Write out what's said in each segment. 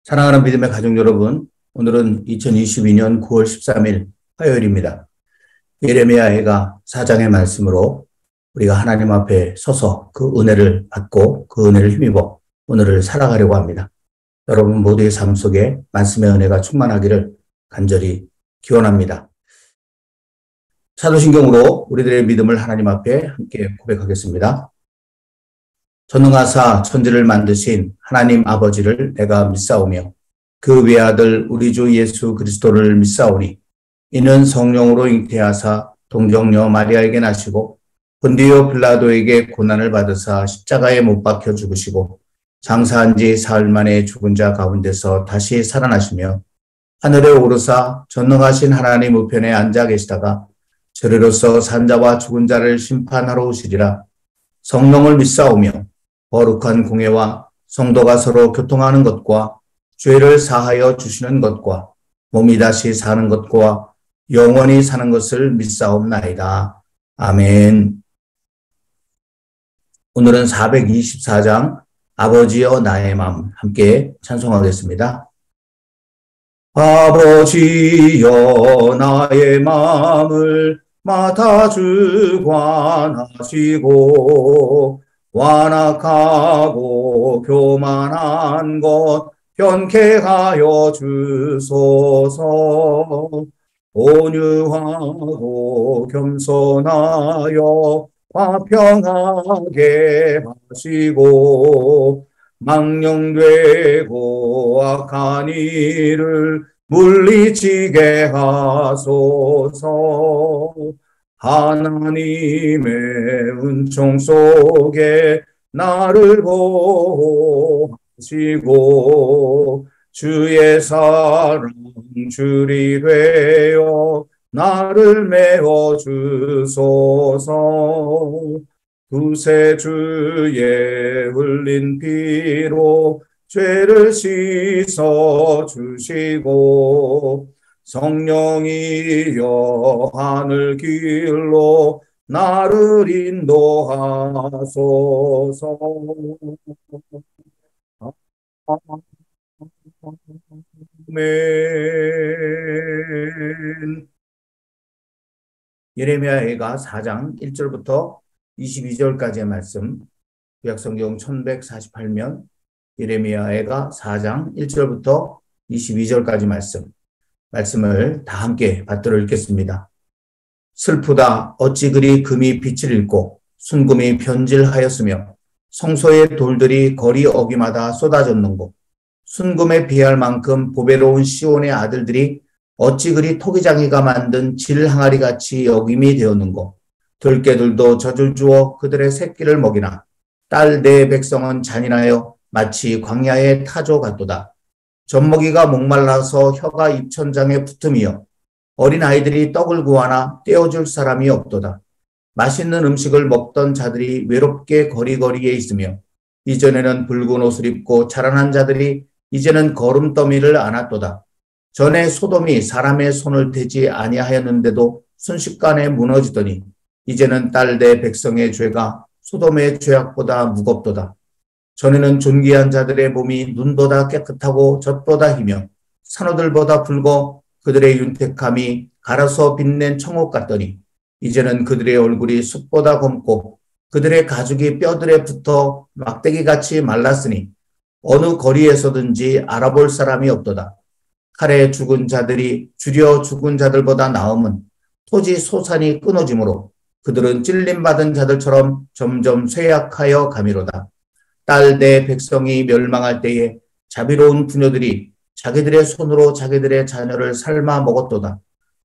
사랑하는 믿음의 가족 여러분, 오늘은 2022년 9월 13일 화요일입니다. 예레미야가 4장의 말씀으로 우리가 하나님 앞에 서서 그 은혜를 받고 그 은혜를 힘입어 오늘을 살아가려고 합니다. 여러분 모두의 삶 속에 말씀의 은혜가 충만하기를 간절히 기원합니다. 사도신경으로 우리들의 믿음을 하나님 앞에 함께 고백하겠습니다. 전능하사 천지를 만드신 하나님 아버지를 내가 믿사오며 그 외아들 우리 주 예수 그리스도를 믿사오니 이는 성령으로 잉태하사 동정녀 마리아에게 나시고 본디오 빌라도에게 고난을 받으사 십자가에 못 박혀 죽으시고 장사한 지 사흘 만에 죽은 자 가운데서 다시 살아나시며 하늘에 오르사 전능하신 하나님 우편에 앉아 계시다가 저리로서 산자와 죽은 자를 심판하러 오시리라. 성령을 믿사오며 거룩한 공예와 성도가 서로 교통하는 것과 죄를 사하여 주시는 것과 몸이 다시 사는 것과 영원히 사는 것을 믿사옵나이다. 아멘. 오늘은 424장 아버지여 나의 마음 함께 찬송하겠습니다. 아버지여 나의 마음을 맡아 주관하시고 완악하고 교만한 것 변케하여 주소서. 온유하고 겸손하여 화평하게 하시고 망령되고 악한 일을 물리치게 하소서. 하나님의 은총 속에 나를 보호하시고 주의 사랑 줄이 되어 나를 메워 주소서. 두세 주에 흘린 피로 죄를 씻어 주시고 성령이여 하늘 길로 나를 인도하소서. 아멘. 예레미야가 4장 1절부터 22절까지의 말씀, 구약성경 1148면 예레미야가 4장 1절부터 22절까지 말씀을 다 함께 받들어 읽겠습니다. 슬프다 어찌 그리 금이 빛을 잃고 순금이 변질하였으며 성소의 돌들이 거리 어귀마다 쏟아졌는고 순금에 비할 만큼 보배로운 시온의 아들들이 어찌 그리 토기장이가 만든 질 항아리같이 여김이 되었는고 들깨들도 젖을 주어 그들의 새끼를 먹이나 딸 내 백성은 잔인하여 마치 광야의 타조 같도다. 젖먹이가 목말라서 혀가 입천장에 붙음이여 어린아이들이 떡을 구하나 떼어줄 사람이 없도다. 맛있는 음식을 먹던 자들이 외롭게 거리거리에 있으며 이전에는 붉은 옷을 입고 자라난 자들이 이제는 거름더미를 안았도다. 전에 소돔이 사람의 손을 대지 아니하였는데도 순식간에 무너지더니 이제는 딸 내 백성의 죄가 소돔의 죄악보다 무겁도다. 전에는 존귀한 자들의 몸이 눈보다 깨끗하고 젖보다 희며 산호들보다 붉어 그들의 윤택함이 갈아서 빛낸 청옥 같더니 이제는 그들의 얼굴이 숯보다 검고 그들의 가죽이 뼈들에 붙어 막대기같이 말랐으니 어느 거리에서든지 알아볼 사람이 없도다. 칼에 죽은 자들이 줄여 죽은 자들보다 나음은 토지 소산이 끊어지므로 그들은 찔림받은 자들처럼 점점 쇠약하여 가미로다. 딸 내 백성이 멸망할 때에 자비로운 부녀들이 자기들의 손으로 자기들의 자녀를 삶아 먹었도다.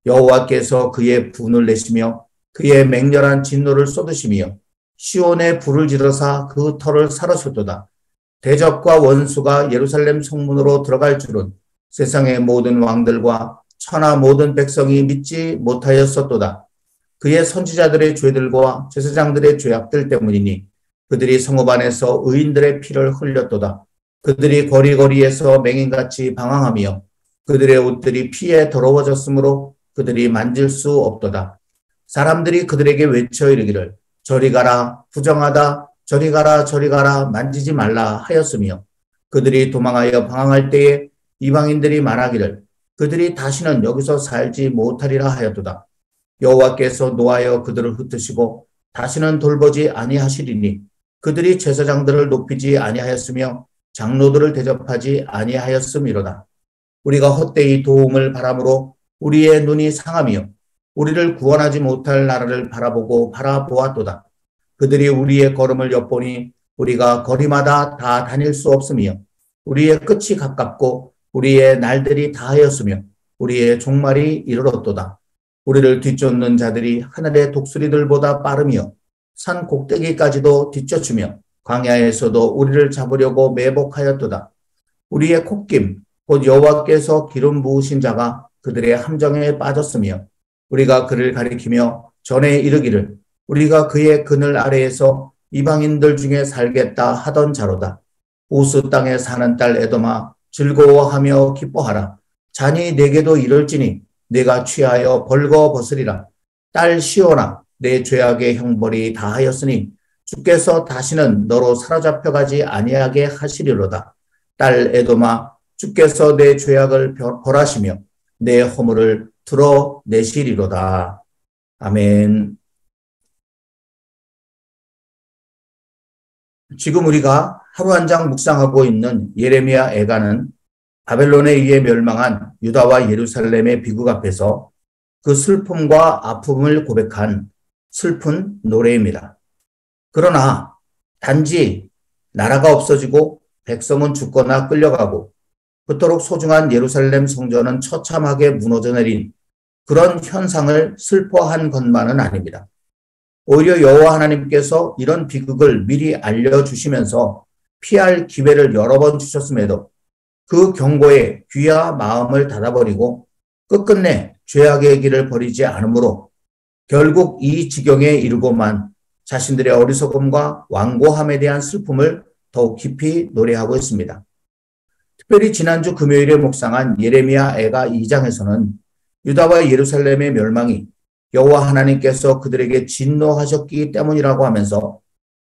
여호와께서 그의 분을 내시며 그의 맹렬한 진노를 쏟으시며 시온에 불을 지르사 그 터를 사르셨도다. 대적과 원수가 예루살렘 성문으로 들어갈 줄은 세상의 모든 왕들과 천하 모든 백성이 믿지 못하였었도다. 그의 선지자들의 죄들과 제사장들의 죄악들 때문이니 그들이 성읍 안에서 의인들의 피를 흘렸도다. 그들이 거리거리에서 맹인같이 방황하며 그들의 옷들이 피에 더러워졌으므로 그들이 만질 수 없도다. 사람들이 그들에게 외쳐 이르기를 저리 가라 부정하다 저리 가라 저리 가라 만지지 말라 하였으며 그들이 도망하여 방황할 때에 이방인들이 말하기를 그들이 다시는 여기서 살지 못하리라 하였도다. 여호와께서 노하여 그들을 흩으시고 다시는 돌보지 아니하시리니 그들이 제사장들을 높이지 아니하였으며 장로들을 대접하지 아니하였음이로다. 우리가 헛되이 도움을 바람으로 우리의 눈이 상하며 우리를 구원하지 못할 나라를 바라보았도다. 그들이 우리의 걸음을 엿보니 우리가 거리마다 다 다닐 수 없으며 우리의 끝이 가깝고 우리의 날들이 다하였으며 우리의 종말이 이르렀도다. 우리를 뒤쫓는 자들이 하늘의 독수리들보다 빠르며 산 꼭대기까지도 뒤쫓으며 광야에서도 우리를 잡으려고 매복하였도다. 우리의 콧김 곧 여호와께서 기름 부으신 자가 그들의 함정에 빠졌으며 우리가 그를 가리키며 전에 이르기를 우리가 그의 그늘 아래에서 이방인들 중에 살겠다 하던 자로다. 우스 땅에 사는 딸 에돔아 즐거워하며 기뻐하라. 잔이 내게도 이를지니 내가 취하여 벌거벗으리라. 딸 시온아 내 죄악의 형벌이 다하였으니 주께서 다시는 너로 사로잡혀가지 아니하게 하시리로다. 딸 에돔아 주께서 내 죄악을 벌하시며 내 허물을 드러내시리로다. 아멘. 지금 우리가 하루 한 장 묵상하고 있는 예레미야 애가는 바벨론에 의해 멸망한 유다와 예루살렘의 비극 앞에서 그 슬픔과 아픔을 고백한 슬픈 노래입니다. 그러나 단지 나라가 없어지고 백성은 죽거나 끌려가고 그토록 소중한 예루살렘 성전은 처참하게 무너져 내린 그런 현상을 슬퍼한 것만은 아닙니다. 오히려 여호와 하나님께서 이런 비극을 미리 알려주시면서 피할 기회를 여러 번 주셨음에도 그 경고에 귀와 마음을 닫아버리고 끝끝내 죄악의 길을 버리지 않으므로 결국 이 지경에 이르고만 자신들의 어리석음과 완고함에 대한 슬픔을 더욱 깊이 노래하고 있습니다. 특별히 지난주 금요일에 묵상한 예레미야 애가 2장에서는 유다와 예루살렘의 멸망이 여호와 하나님께서 그들에게 진노하셨기 때문이라고 하면서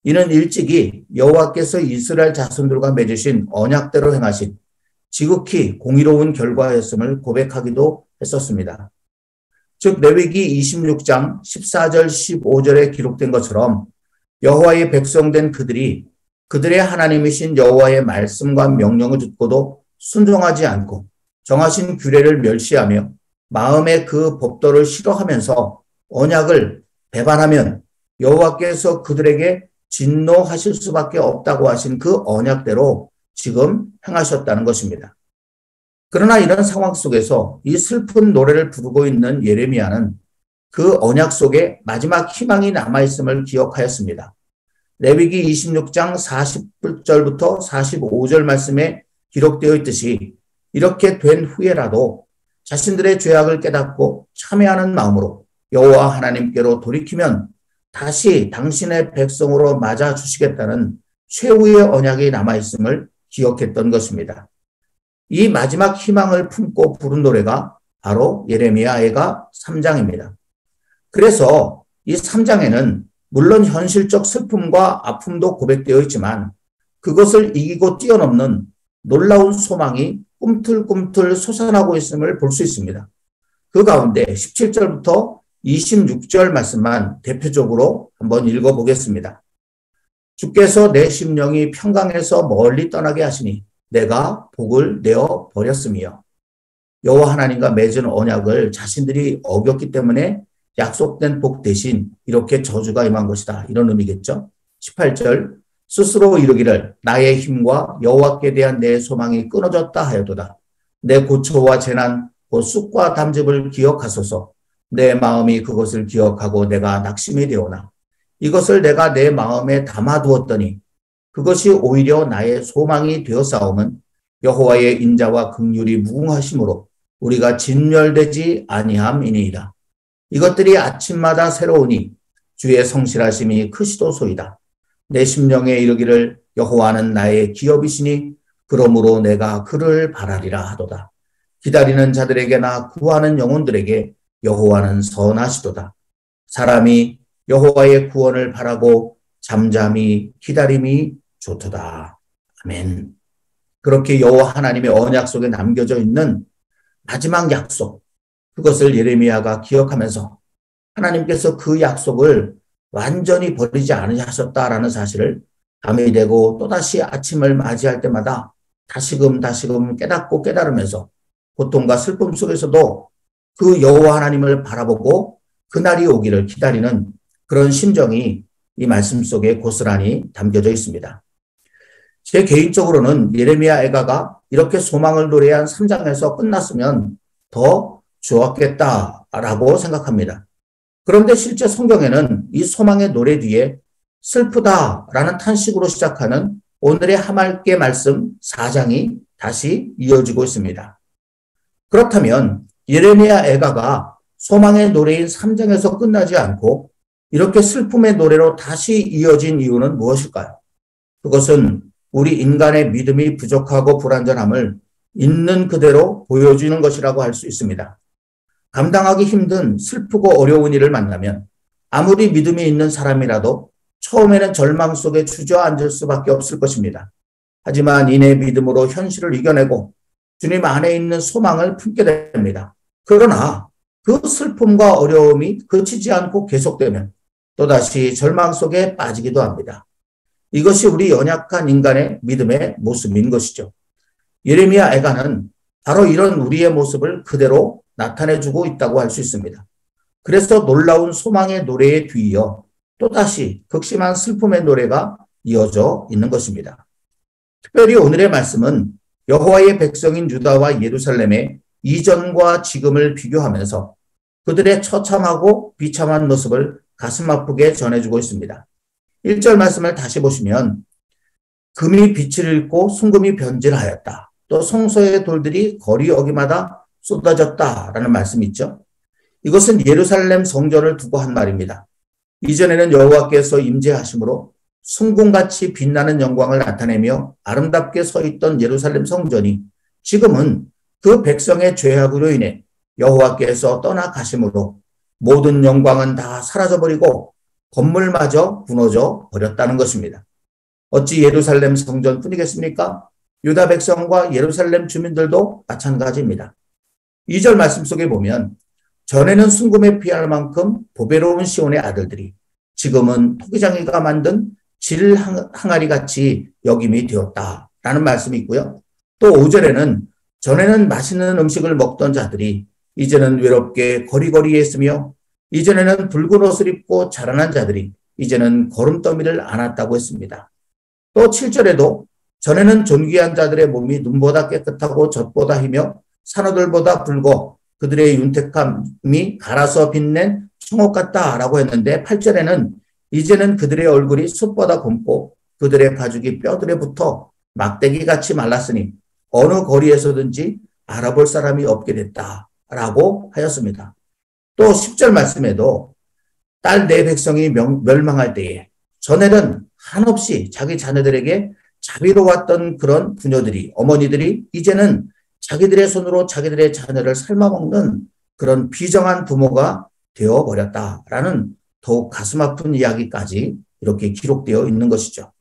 이는 일찍이 여호와께서 이스라엘 자손들과 맺으신 언약대로 행하신 지극히 공의로운 결과였음을 고백하기도 했었습니다. 즉 레위기 26장 14절 15절에 기록된 것처럼 여호와의 백성된 그들이 그들의 하나님이신 여호와의 말씀과 명령을 듣고도 순종하지 않고 정하신 규례를 멸시하며 마음에 그 법도를 싫어하면서 언약을 배반하면 여호와께서 그들에게 진노하실 수밖에 없다고 하신 그 언약대로 지금 행하셨다는 것입니다. 그러나 이런 상황 속에서 이 슬픈 노래를 부르고 있는 예레미야는 그 언약 속에 마지막 희망이 남아있음을 기억하였습니다. 레위기 26장 40절부터 45절 말씀에 기록되어 있듯이 이렇게 된 후에라도 자신들의 죄악을 깨닫고 참회하는 마음으로 여호와 하나님께로 돌이키면 다시 당신의 백성으로 맞아주시겠다는 최후의 언약이 남아있음을 기억했던 것입니다. 이 마지막 희망을 품고 부른 노래가 바로 예레미야 애가 3장입니다. 그래서 이 3장에는 물론 현실적 슬픔과 아픔도 고백되어 있지만 그것을 이기고 뛰어넘는 놀라운 소망이 꿈틀꿈틀 솟아나고 있음을 볼 수 있습니다. 그 가운데 17절부터 26절 말씀만 대표적으로 한번 읽어보겠습니다. 주께서 내 심령이 평강에서 멀리 떠나게 하시니 내가 복을 내어 버렸으며 여호와 하나님과 맺은 언약을 자신들이 어겼기 때문에 약속된 복 대신 이렇게 저주가 임한 것이다. 이런 의미겠죠. 18절 스스로 이르기를 나의 힘과 여호와께 대한 내 소망이 끊어졌다 하여도다. 내 고초와 재난 곧 쑥과 담즙을 기억하소서. 내 마음이 그것을 기억하고 내가 낙심이 되오나 이것을 내가 내 마음에 담아두었더니 그것이 오히려 나의 소망이 되었사오면 여호와의 인자와 긍휼이 무궁하심으로 우리가 진멸되지 아니함이니이다. 이것들이 아침마다 새로우니 주의 성실하심이 크시도소이다. 내 심령에 이르기를 여호와는 나의 기업이시니 그러므로 내가 그를 바라리라 하도다. 기다리는 자들에게나 구하는 영혼들에게 여호와는 선하시도다. 사람이 여호와의 구원을 바라고 잠잠히 기다림이 좋도다. 아멘. 그렇게 여호와 하나님의 언약 속에 남겨져 있는 마지막 약속, 그것을 예레미야가 기억하면서 하나님께서 그 약속을 완전히 버리지 않으셨다라는 사실을 밤이 되고 또다시 아침을 맞이할 때마다 다시금 깨닫고 깨달으면서 고통과 슬픔 속에서도 그 여호와 하나님을 바라보고 그날이 오기를 기다리는 그런 심정이 이 말씀 속에 고스란히 담겨져 있습니다. 제 개인적으로는 예레미야 애가가 이렇게 소망을 노래한 3장에서 끝났으면 더 좋았겠다라고 생각합니다. 그런데 실제 성경에는 이 소망의 노래 뒤에 슬프다라는 탄식으로 시작하는 오늘의 하말개 말씀 4장이 다시 이어지고 있습니다. 그렇다면 예레미야 애가가 소망의 노래인 3장에서 끝나지 않고 이렇게 슬픔의 노래로 다시 이어진 이유는 무엇일까요? 그것은 우리 인간의 믿음이 부족하고 불완전함을 있는 그대로 보여주는 것이라고 할 수 있습니다. 감당하기 힘든 슬프고 어려운 일을 만나면 아무리 믿음이 있는 사람이라도 처음에는 절망 속에 주저앉을 수밖에 없을 것입니다. 하지만 이내 믿음으로 현실을 이겨내고 주님 안에 있는 소망을 품게 됩니다. 그러나 그 슬픔과 어려움이 그치지 않고 계속되면 또다시 절망 속에 빠지기도 합니다. 이것이 우리 연약한 인간의 믿음의 모습인 것이죠. 예레미야 애가는 바로 이런 우리의 모습을 그대로 나타내주고 있다고 할 수 있습니다. 그래서 놀라운 소망의 노래에 뒤이어 또다시 극심한 슬픔의 노래가 이어져 있는 것입니다. 특별히 오늘의 말씀은 여호와의 백성인 유다와 예루살렘의 이전과 지금을 비교하면서 그들의 처참하고 비참한 모습을 가슴 아프게 전해주고 있습니다. 1절 말씀을 다시 보시면 금이 빛을 잃고 순금이 변질하였다. 또 성소의 돌들이 거리 어기마다 쏟아졌다라는 말씀이 있죠. 이것은 예루살렘 성전을 두고 한 말입니다. 이전에는 여호와께서 임재하심으로 순금같이 빛나는 영광을 나타내며 아름답게 서 있던 예루살렘 성전이 지금은 그 백성의 죄악으로 인해 여호와께서 떠나가심으로 모든 영광은 다 사라져버리고 건물마저 무너져 버렸다는 것입니다. 어찌 예루살렘 성전뿐이겠습니까? 유다 백성과 예루살렘 주민들도 마찬가지입니다. 2절 말씀 속에 보면 전에는 순금에 피할 만큼 보배로운 시온의 아들들이 지금은 토기장이가 만든 질 항아리같이 여김이 되었다라는 말씀이 있고요. 또 5절에는 전에는 맛있는 음식을 먹던 자들이 이제는 외롭게 거리거리에 있으며 이전에는 붉은 옷을 입고 자라난 자들이 이제는 거름더미를 안았다고 했습니다. 또 7절에도 전에는 존귀한 자들의 몸이 눈보다 깨끗하고 젖보다 희며 산호들보다 붉어 그들의 윤택함이 갈아서 빛낸 청옥 같다라고 했는데 8절에는 이제는 그들의 얼굴이 숯보다 검고 그들의 가죽이 뼈들에 붙어 막대기같이 말랐으니 어느 거리에서든지 알아볼 사람이 없게 됐다라고 하였습니다. 또 10절 말씀에도 딸 내 백성이 멸망할 때에 전에는 한없이 자기 자녀들에게 자비로웠던 그런 부녀들이 어머니들이 이제는 자기들의 손으로 자기들의 자녀를 삶아먹는 그런 비정한 부모가 되어버렸다라는 더욱 가슴 아픈 이야기까지 이렇게 기록되어 있는 것이죠.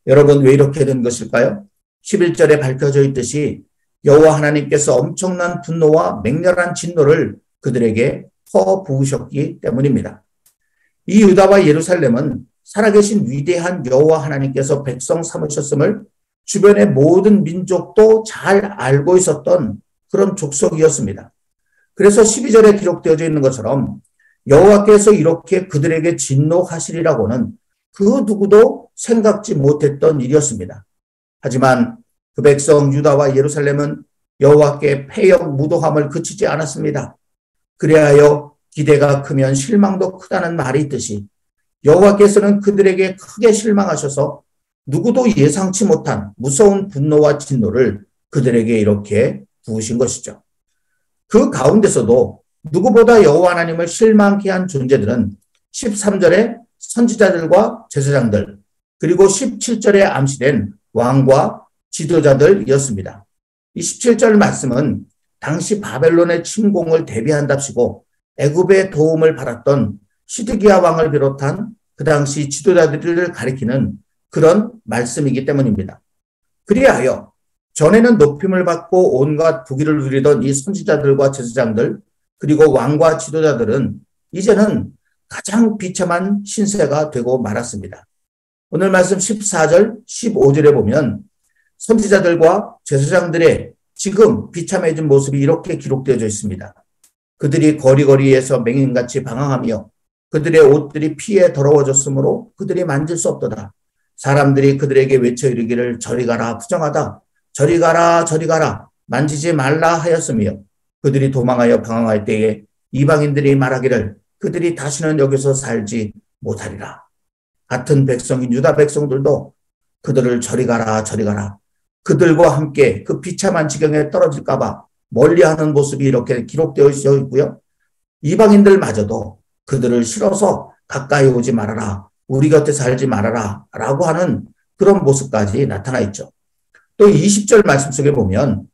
여러분 왜 이렇게 된 것일까요? 11절에 밝혀져 있듯이 여호와 하나님께서 엄청난 분노와 맹렬한 진노를 그들에게 퍼부으셨기 때문입니다. 이 유다와 예루살렘은 살아계신 위대한 여호와 하나님께서 백성 삼으셨음을 주변의 모든 민족도 잘 알고 있었던 그런 족속이었습니다. 그래서 12절에 기록되어져 있는 것처럼 여호와께서 이렇게 그들에게 진노하시리라고는 그 누구도 생각지 못했던 일이었습니다. 하지만 그 백성 유다와 예루살렘은 여호와께 패역 무도함을 그치지 않았습니다. 그래하여 기대가 크면 실망도 크다는 말이 있듯이 여호와께서는 그들에게 크게 실망하셔서 누구도 예상치 못한 무서운 분노와 진노를 그들에게 이렇게 부으신 것이죠. 그 가운데서도 누구보다 여호와 하나님을 실망케 한 존재들은 13절에 선지자들과 제사장들 그리고 17절에 암시된 왕과 지도자들이었습니다. 이 17절 말씀은 당시 바벨론의 침공을 대비한답시고 애굽의 도움을 받았던 시드기야 왕을 비롯한 그 당시 지도자들을 가리키는 그런 말씀이기 때문입니다. 그리하여 전에는 높임을 받고 온갖 부귀를 누리던 이 선지자들과 제사장들 그리고 왕과 지도자들은 이제는 가장 비참한 신세가 되고 말았습니다. 오늘 말씀 14절, 15절에 보면 선지자들과 제사장들의 지금 비참해진 모습이 이렇게 기록되어져 있습니다. 그들이 거리거리에서 맹인같이 방황하며 그들의 옷들이 피에 더러워졌으므로 그들이 만질 수 없도다. 사람들이 그들에게 외쳐 이르기를 저리 가라 부정하다. 저리 가라 저리 가라 만지지 말라 하였으며 그들이 도망하여 방황할 때에 이방인들이 말하기를 그들이 다시는 여기서 살지 못하리라. 같은 백성인 유다 백성들도 그들을 저리 가라 저리 가라 그들과 함께 그 비참한 지경에 떨어질까 봐 멀리하는 모습이 이렇게 기록되어 있고요. 이방인들마저도 그들을 싫어서 가까이 오지 말아라. 우리 곁에 살지 말아라. 라고 하는 그런 모습까지 나타나 있죠. 또 20절 말씀 속에 보면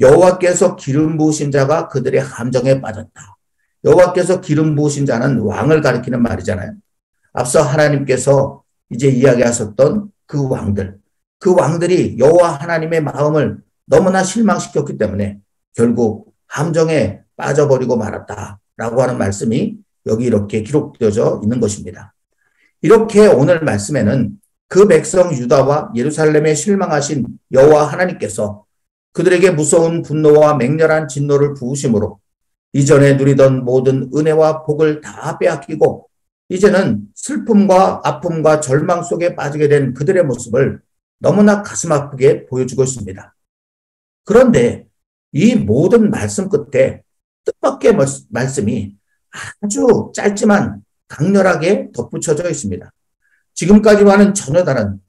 여호와께서 기름 부으신 자가 그들의 함정에 빠졌다. 여호와께서 기름 부으신 자는 왕을 가리키는 말이잖아요. 앞서 하나님께서 이제 이야기하셨던 그 왕들이 여호와 하나님의 마음을 너무나 실망시켰기 때문에 결국 함정에 빠져버리고 말았다라고 하는 말씀이 여기 이렇게 기록되어져 있는 것입니다. 이렇게 오늘 말씀에는 그 백성 유다와 예루살렘에 실망하신 여호와 하나님께서 그들에게 무서운 분노와 맹렬한 진노를 부으심으로 이전에 누리던 모든 은혜와 복을 다 빼앗기고 이제는 슬픔과 아픔과 절망 속에 빠지게 된 그들의 모습을 너무나 가슴 아프게 보여주고 있습니다. 그런데 이 모든 말씀 끝에 뜻밖의 말씀이 아주 짧지만 강렬하게 덧붙여져 있습니다. 지금까지와는 전혀 다른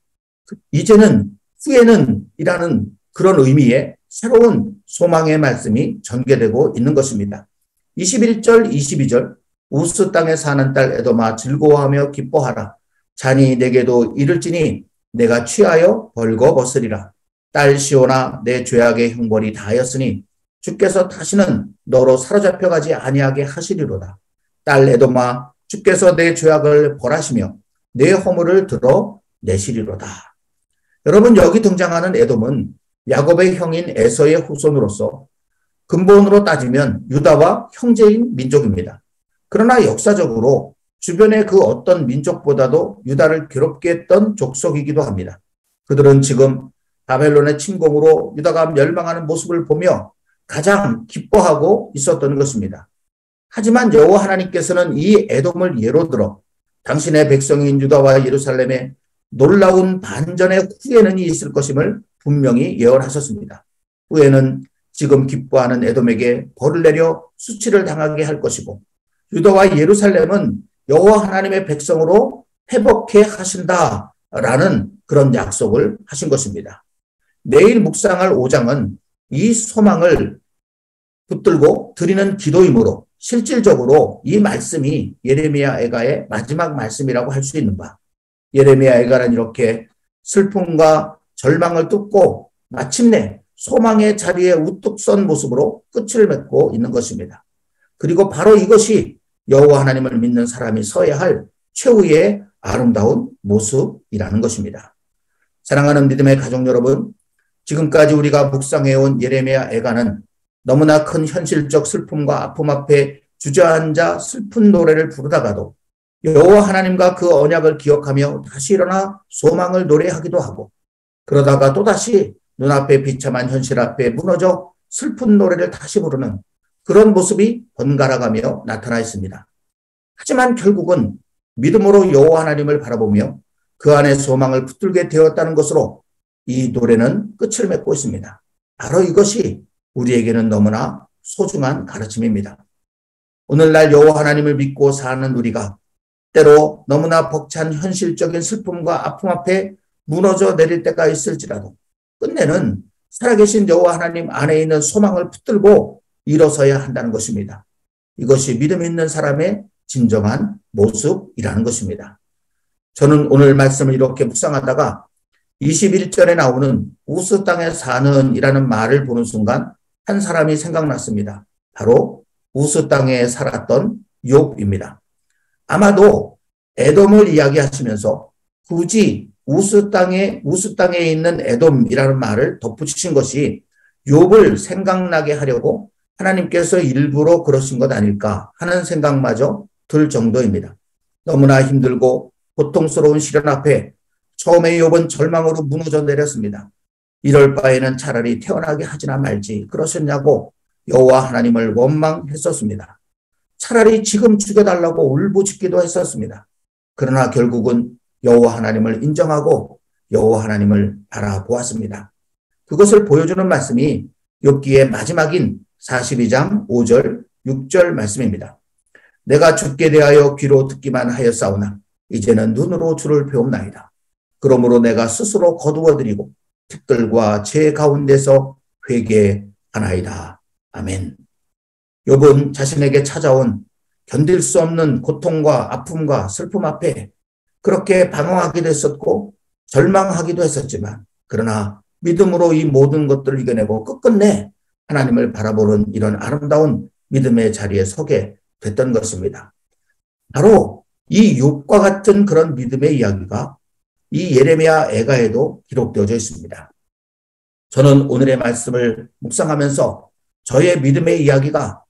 이제는 후에는 이라는 그런 의미의 새로운 소망의 말씀이 전개되고 있는 것입니다. 21절 22절 우스 땅에 사는 딸 에돔아 즐거워하며 기뻐하라. 잔이 내게도 이를지니 내가 취하여 벌거벗으리라. 딸 시온아 내 죄악의 형벌이 다하였으니 주께서 다시는 너로 사로잡혀가지 아니하게 하시리로다. 딸 에돔아 주께서 내 죄악을 벌하시며 내 허물을 드러내시리로다. 여러분 여기 등장하는 에돔은 야곱의 형인 에서의 후손으로서 근본으로 따지면 유다와 형제인 민족입니다. 그러나 역사적으로 주변의 그 어떤 민족보다도 유다를 괴롭게 했던 족속이기도 합니다. 그들은 지금 바벨론의 침공으로 유다가 멸망하는 모습을 보며 가장 기뻐하고 있었던 것입니다. 하지만 여호와 하나님께서는 이 에돔을 예로 들어 당신의 백성인 유다와 예루살렘에 놀라운 반전의 후에는 있을 것임을 분명히 예언하셨습니다. 후에는 지금 기뻐하는 에돔에게 벌을 내려 수치를 당하게 할 것이고 유다와 예루살렘은 여호와 하나님의 백성으로 회복해 하신다라는 그런 약속을 하신 것입니다. 내일 묵상할 5장은 이 소망을 붙들고 드리는 기도이므로 실질적으로 이 말씀이 예레미야 애가의 마지막 말씀이라고 할 수 있는 바 예레미야 애가는 이렇게 슬픔과 절망을 뚫고 마침내 소망의 자리에 우뚝 선 모습으로 끝을 맺고 있는 것입니다. 그리고 바로 이것이 여호와 하나님을 믿는 사람이 서야 할 최후의 아름다운 모습이라는 것입니다. 사랑하는 믿음의 가족 여러분, 지금까지 우리가 묵상해온 예레미야 애가는 너무나 큰 현실적 슬픔과 아픔 앞에 주저앉아 슬픈 노래를 부르다가도 여호와 하나님과 그 언약을 기억하며 다시 일어나 소망을 노래하기도 하고 그러다가 또다시 눈앞에 비참한 현실 앞에 무너져 슬픈 노래를 다시 부르는 그런 모습이 번갈아가며 나타나 있습니다. 하지만 결국은 믿음으로 여호와 하나님을 바라보며 그 안에 소망을 붙들게 되었다는 것으로 이 노래는 끝을 맺고 있습니다. 바로 이것이 우리에게는 너무나 소중한 가르침입니다. 오늘날 여호와 하나님을 믿고 사는 우리가 때로 너무나 벅찬 현실적인 슬픔과 아픔 앞에 무너져 내릴 때가 있을지라도 끝내는 살아계신 여호와 하나님 안에 있는 소망을 붙들고 일어서야 한다는 것입니다. 이것이 믿음 있는 사람의 진정한 모습이라는 것입니다. 저는 오늘 말씀을 이렇게 묵상하다가 21절에 나오는 우스 땅에 사는 이라는 말을 보는 순간 한 사람이 생각났습니다. 바로 우스 땅에 살았던 욥입니다. 아마도 에돔을 이야기하시면서 굳이 우스 땅에 있는 에돔이라는 말을 덧붙이신 것이 욥을 생각나게 하려고 하나님께서 일부러 그러신 것 아닐까 하는 생각마저 들 정도입니다. 너무나 힘들고 고통스러운 시련 앞에 처음에 욥은 절망으로 무너져 내렸습니다. 이럴 바에는 차라리 태어나게 하지나 말지 그러셨냐고 여호와 하나님을 원망했었습니다. 차라리 지금 죽여달라고 울부짖기도 했었습니다. 그러나 결국은 여호와 하나님을 인정하고 여호와 하나님을 바라보았습니다. 그것을 보여주는 말씀이 욥기의 마지막인 42장 5절, 6절 말씀입니다. 내가 주께 대하여 귀로 듣기만 하였사오나 이제는 눈으로 주를 배움나이다. 그러므로 내가 스스로 거두어드리고 특들과 제 가운데서 회개하나이다. 아멘. 욥은 자신에게 찾아온 견딜 수 없는 고통과 아픔과 슬픔 앞에 그렇게 방황하기도 했었고 절망하기도 했었지만 그러나 믿음으로 이 모든 것들을 이겨내고 끝끝내 하나님을 바라보는 이런 아름다운 믿음의 자리에 서게 됐던 것입니다. 바로 이 욥과 같은 그런 믿음의 이야기가 이 예레미야 애가에도 기록되어져 있습니다. 저는 오늘의 말씀을 묵상하면서 저의 믿음의 이야기가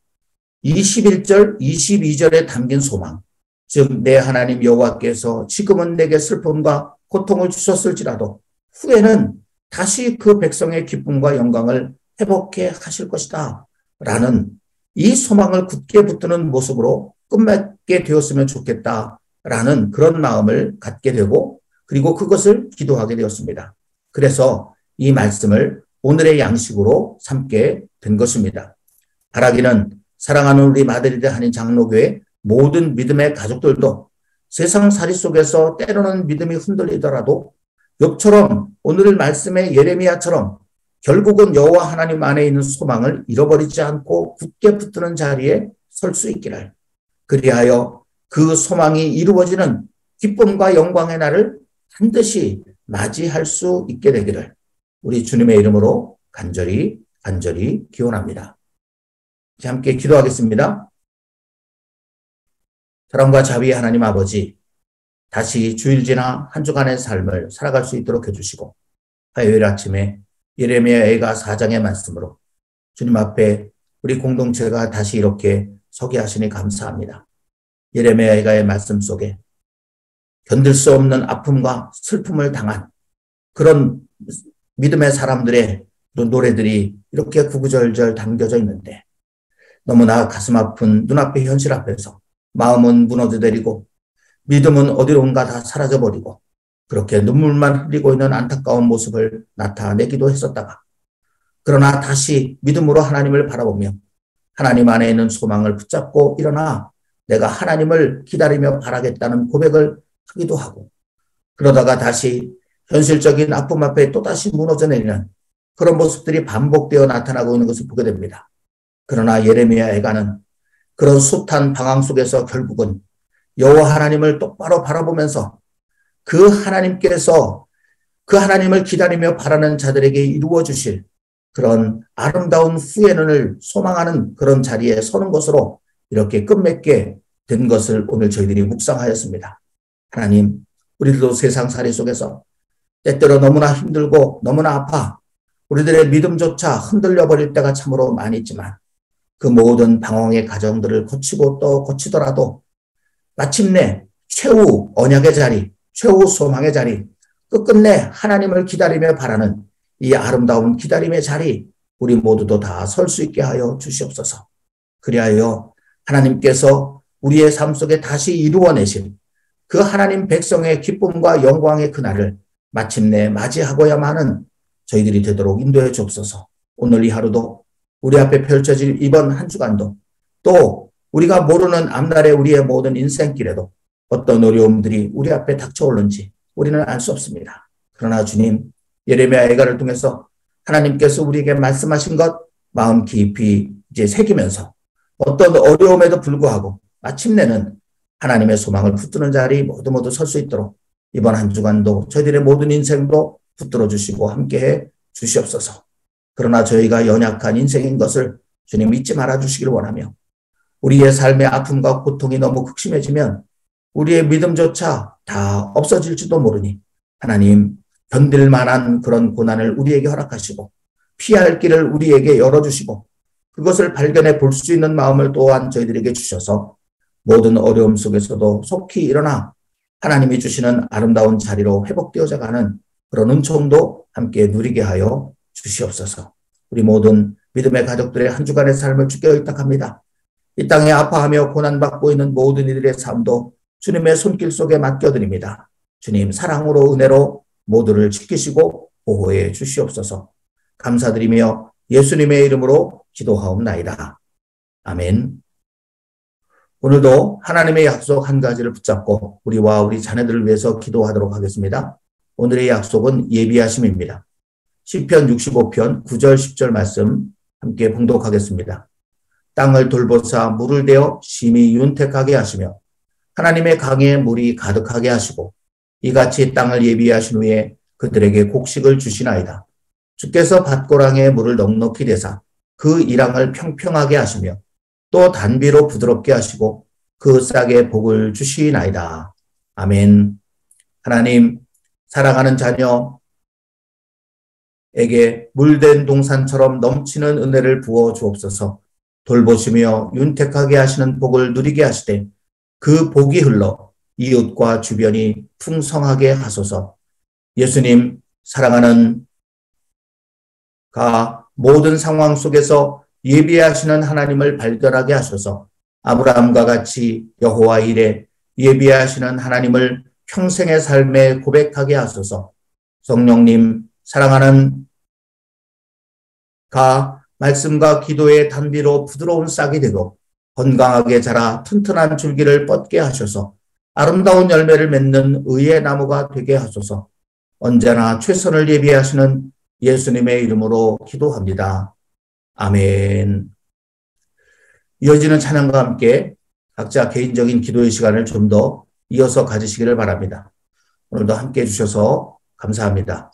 21절, 22절에 담긴 소망, 즉 내 하나님 여호와께서 지금은 내게 슬픔과 고통을 주셨을지라도 후에는 다시 그 백성의 기쁨과 영광을 회복해 하실 것이다 라는 이 소망을 굳게 붙드는 모습으로 끝맺게 되었으면 좋겠다라는 그런 마음을 갖게 되고 그리고 그것을 기도하게 되었습니다. 그래서 이 말씀을 오늘의 양식으로 삼게 된 것입니다. 바라기는 사랑하는 우리 마드리드 한인 장로교회 모든 믿음의 가족들도 세상살이 속에서 때로는 믿음이 흔들리더라도 욥처럼 오늘 말씀의 예레미야처럼 결국은 여호와 하나님 안에 있는 소망을 잃어버리지 않고 굳게 붙드는 자리에 설 수 있기를, 그리하여 그 소망이 이루어지는 기쁨과 영광의 날을 반드시 맞이할 수 있게 되기를 우리 주님의 이름으로 간절히 기원합니다. 이제 함께 기도하겠습니다. 사랑과 자비의 하나님 아버지, 다시 주일 지나 한 주간의 삶을 살아갈 수 있도록 해주시고 화요일 아침에 예레미야 애가 4장의 말씀으로 주님 앞에 우리 공동체가 다시 이렇게 서게 하시니 감사합니다. 예레미야 애가의 말씀 속에 견딜 수 없는 아픔과 슬픔을 당한 그런 믿음의 사람들의 노래들이 이렇게 구구절절 담겨져 있는데 너무나 가슴 아픈 눈앞의 현실 앞에서 마음은 무너져 내리고 믿음은 어디론가 다 사라져버리고 그렇게 눈물만 흘리고 있는 안타까운 모습을 나타내기도 했었다가 그러나 다시 믿음으로 하나님을 바라보며 하나님 안에 있는 소망을 붙잡고 일어나 내가 하나님을 기다리며 바라겠다는 고백을 하기도 하고 그러다가 다시 현실적인 아픔 앞에 또다시 무너져 내리는 그런 모습들이 반복되어 나타나고 있는 것을 보게 됩니다. 그러나 예레미야 애가는 그런 숱한 방황 속에서 결국은 여호와 하나님을 똑바로 바라보면서 그 하나님께서 그 하나님을 기다리며 바라는 자들에게 이루어 주실 그런 아름다운 후회는을 소망하는 그런 자리에 서는 것으로 이렇게 끝맺게 된 것을 오늘 저희들이 묵상하였습니다. 하나님, 우리들도 세상살이 속에서 때때로 너무나 힘들고 너무나 아파 우리들의 믿음조차 흔들려 버릴 때가 참으로 많이 있지만 그 모든 방황의 과정들을 거치고 또 거치더라도 마침내 최후 언약의 자리, 최후 소망의 자리, 끝끝내 하나님을 기다리며 바라는 이 아름다운 기다림의 자리 우리 모두도 다 설 수 있게 하여 주시옵소서. 그리하여 하나님께서 우리의 삶 속에 다시 이루어내신 그 하나님 백성의 기쁨과 영광의 그날을 마침내 맞이하고야만 하는 저희들이 되도록 인도해 주옵소서. 오늘 이 하루도 우리 앞에 펼쳐질 이번 한 주간도 또 우리가 모르는 앞날의 우리의 모든 인생길에도 어떤 어려움들이 우리 앞에 닥쳐오는지 우리는 알 수 없습니다. 그러나 주님, 예레미야 애가를 통해서 하나님께서 우리에게 말씀하신 것 마음 깊이 이제 새기면서 어떤 어려움에도 불구하고 마침내는 하나님의 소망을 붙드는 자리 모두 설 수 있도록 이번 한 주간도 저희들의 모든 인생도 붙들어 주시고 함께해 주시옵소서. 그러나 저희가 연약한 인생인 것을 주님 잊지 말아 주시길 원하며 우리의 삶의 아픔과 고통이 너무 극심해지면 우리의 믿음조차 다 없어질지도 모르니 하나님, 견딜 만한 그런 고난을 우리에게 허락하시고 피할 길을 우리에게 열어주시고 그것을 발견해 볼 수 있는 마음을 또한 저희들에게 주셔서 모든 어려움 속에서도 속히 일어나 하나님이 주시는 아름다운 자리로 회복되어져 가는 그런 은총도 함께 누리게 하여 주시옵소서. 우리 모든 믿음의 가족들의 한 주간의 삶을 주께 의탁합니다. 이 땅에 아파하며 고난받고 있는 모든 이들의 삶도 주님의 손길 속에 맡겨드립니다. 주님 사랑으로 은혜로 모두를 지키시고 보호해 주시옵소서. 감사드리며 예수님의 이름으로 기도하옵나이다. 아멘. 오늘도 하나님의 약속 한 가지를 붙잡고 우리와 우리 자녀들을 위해서 기도하도록 하겠습니다. 오늘의 약속은 예비하심입니다. 시편 65편 9절 10절 말씀 함께 봉독하겠습니다. 땅을 돌보사 물을 대어 심히 윤택하게 하시며 하나님의 강에 물이 가득하게 하시고 이같이 땅을 예비하신 후에 그들에게 곡식을 주시나이다. 주께서 밭고랑에 물을 넉넉히 대사 그 이랑을 평평하게 하시며 또 단비로 부드럽게 하시고 그 싹에 복을 주시나이다. 아멘. 하나님, 사랑하는 자녀에게 물된 동산처럼 넘치는 은혜를 부어 주옵소서. 돌보시며 윤택하게 하시는 복을 누리게 하시되 그 복이 흘러 이웃과 주변이 풍성하게 하소서. 예수님, 사랑하는 모든 상황 속에서 예비하시는 하나님을 발견하게 하셔서 아브라함과 같이 여호와 일에 예비하시는 하나님을 평생의 삶에 고백하게 하소서. 성령님, 사랑하는 말씀과 기도의 단비로 부드러운 싹이 되고 건강하게 자라 튼튼한 줄기를 뻗게 하셔서 아름다운 열매를 맺는 의의 나무가 되게 하소서. 언제나 최선을 예비하시는 예수님의 이름으로 기도합니다. 아멘. 이어지는 찬양과 함께 각자 개인적인 기도의 시간을 좀 더 이어서 가지시기를 바랍니다. 오늘도 함께 해주셔서 감사합니다.